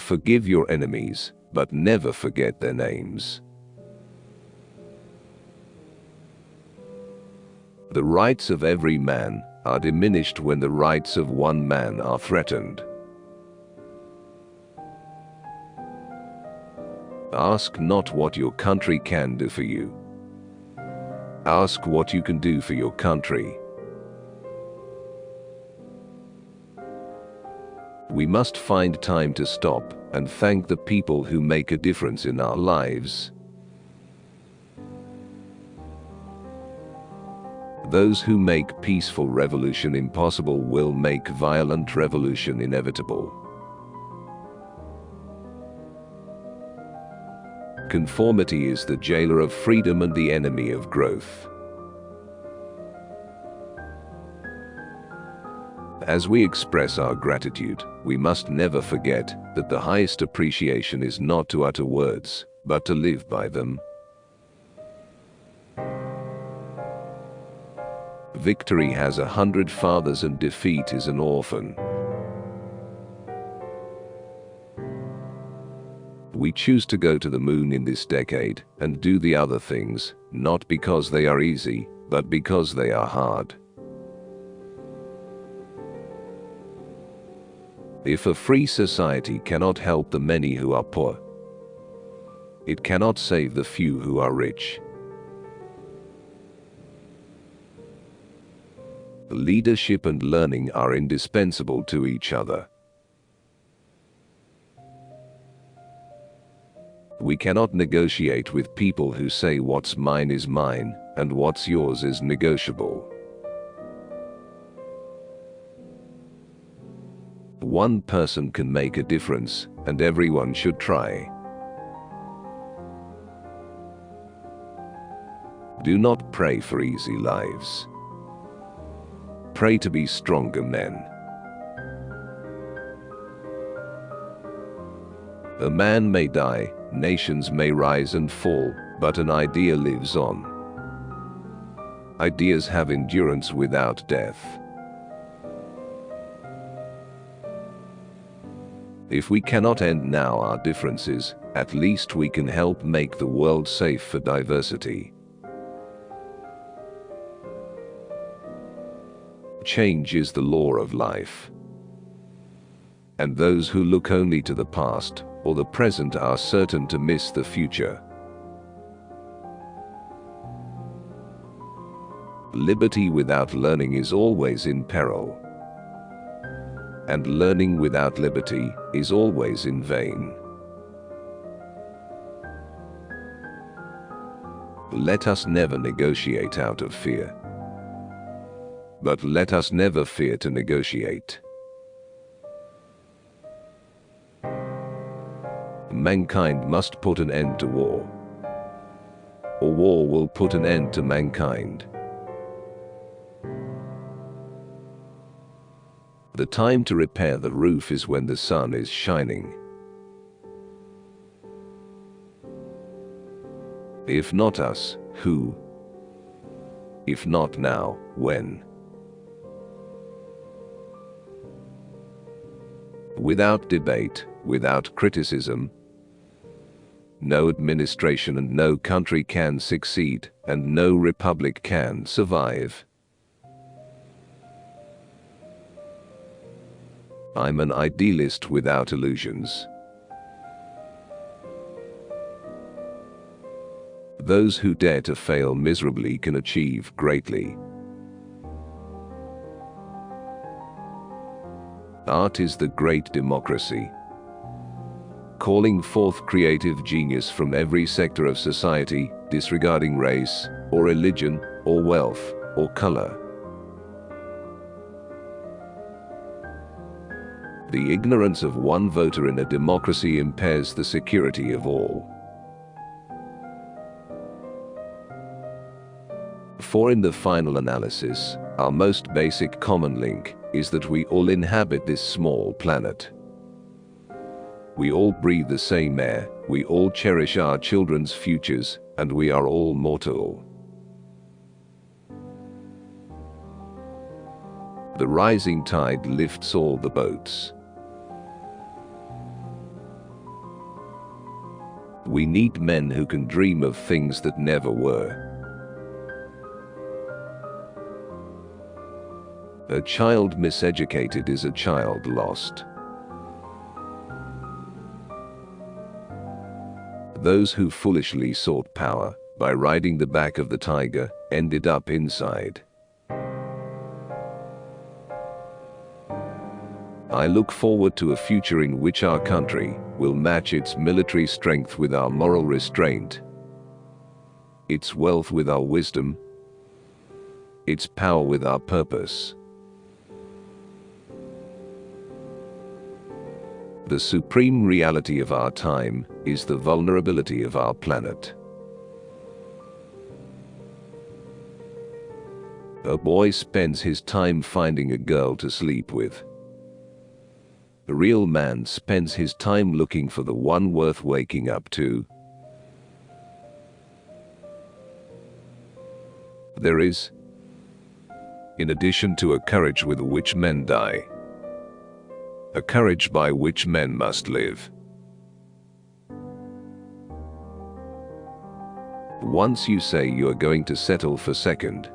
forgive your enemies, but never forget their names. The rights of every man are diminished when the rights of one man are threatened. Ask not what your country can do for you. Ask what you can do for your country. We must find time to stop and thank the people who make a difference in our lives. Those who make peaceful revolution impossible will make violent revolution inevitable. Conformity is the jailer of freedom and the enemy of growth. As we express our gratitude, we must never forget that the highest appreciation is not to utter words, but to live by them. Victory has 100 fathers and defeat is an orphan. We choose to go to the moon in this decade and do the other things, not because they are easy, but because they are hard. If a free society cannot help the many who are poor, it cannot save the few who are rich. Leadership and learning are indispensable to each other. We cannot negotiate with people who say what's mine is mine and what's yours is negotiable. One person can make a difference, and everyone should try. Do not pray for easy lives. Pray to be stronger men. A man may die, nations may rise and fall, but an idea lives on. Ideas have endurance without death. If we cannot end now our differences, at least we can help make the world safe for diversity. Change is the law of life. And those who look only to the past or the present are certain to miss the future. Liberty without learning is always in peril. And learning without liberty is always in vain. Let us never negotiate out of fear. But let us never fear to negotiate. Mankind must put an end to war, or war will put an end to mankind. The time to repair the roof is when the sun is shining. If not us, who? If not now, when? Without debate, without criticism, no administration and no country can succeed, and no republic can survive. I'm an idealist without illusions. Those who dare to fail miserably can achieve greatly. Art is the great democracy, calling forth creative genius from every sector of society, disregarding race, or religion, or wealth, or color. The ignorance of one voter in a democracy impairs the security of all. For in the final analysis, our most basic common link is that we all inhabit this small planet. We all breathe the same air, we all cherish our children's futures, and we are all mortal. The rising tide lifts all the boats. We need men who can dream of things that never were. A child miseducated is a child lost. Those who foolishly sought power by riding the back of the tiger ended up inside. I look forward to a future in which our country will match its military strength with our moral restraint, its wealth with our wisdom, its power with our purpose. The supreme reality of our time is the vulnerability of our planet. A boy spends his time finding a girl to sleep with. A real man spends his time looking for the one worth waking up to. There is, in addition to a courage with which men die, a courage by which men must live. Once you say you are going to settle for second,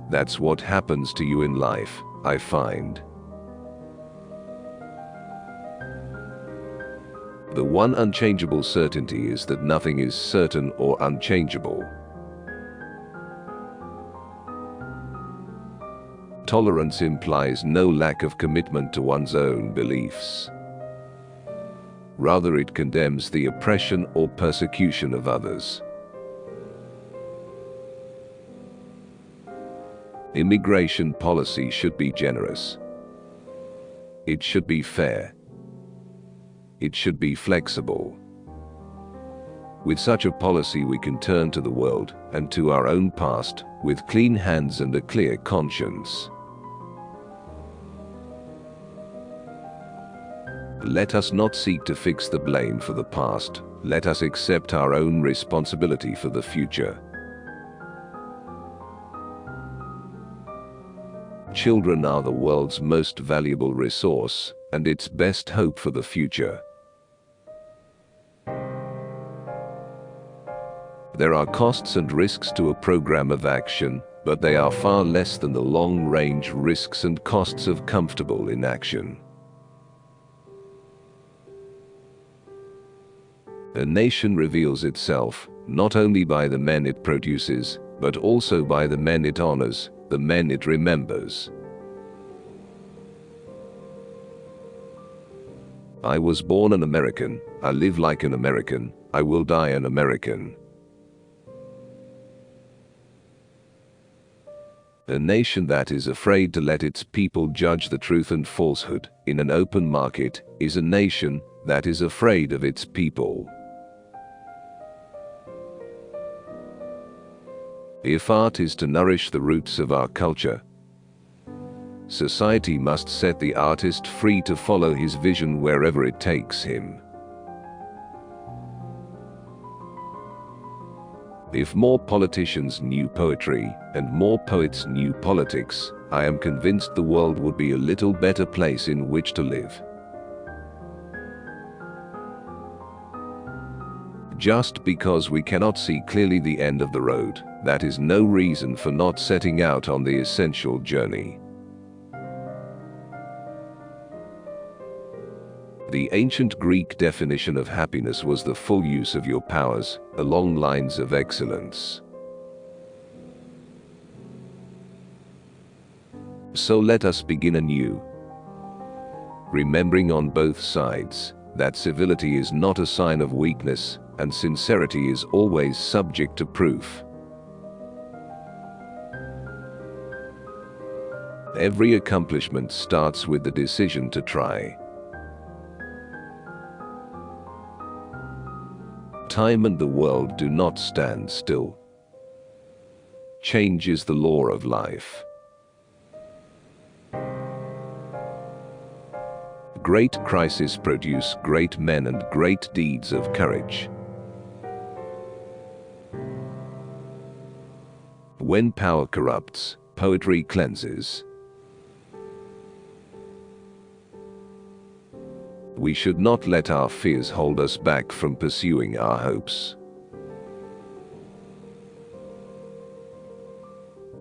that's what happens to you in life, I find. The one unchangeable certainty is that nothing is certain or unchangeable. Tolerance implies no lack of commitment to one's own beliefs. Rather, it condemns the oppression or persecution of others. Immigration policy should be generous. It should be fair. It should be flexible. With such a policy, we can turn to the world and to our own past with clean hands and a clear conscience. Let us not seek to fix the blame for the past. Let us accept our own responsibility for the future. Children are the world's most valuable resource and its best hope for the future. There are costs and risks to a program of action, but they are far less than the long-range risks and costs of comfortable inaction. A nation reveals itself not only by the men it produces, but also by the men it honors, the men it remembers. I was born an American, I live like an American, I will die an American. A nation that is afraid to let its people judge the truth and falsehood in an open market is a nation that is afraid of its people. If art is to nourish the roots of our culture, society must set the artist free to follow his vision wherever it takes him. If more politicians knew poetry and more poets knew politics, I am convinced the world would be a little better place in which to live. Just because we cannot see clearly the end of the road, that is no reason for not setting out on the essential journey. The ancient Greek definition of happiness was the full use of your powers along lines of excellence. So let us begin anew, remembering on both sides that civility is not a sign of weakness and sincerity is always subject to proof. Every accomplishment starts with the decision to try. Time and the world do not stand still. Change is the law of life. Great crises produce great men and great deeds of courage. When power corrupts, poetry cleanses. We should not let our fears hold us back from pursuing our hopes.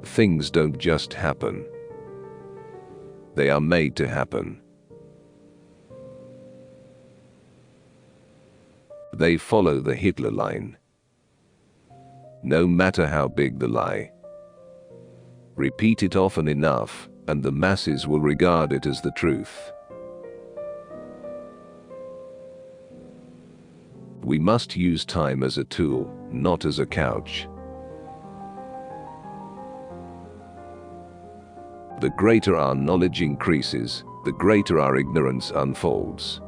Things don't just happen. They are made to happen. They follow the Hitler line. No matter how big the lie. Repeat it often enough, and the masses will regard it as the truth. We must use time as a tool, not as a couch. The greater our knowledge increases, the greater our ignorance unfolds.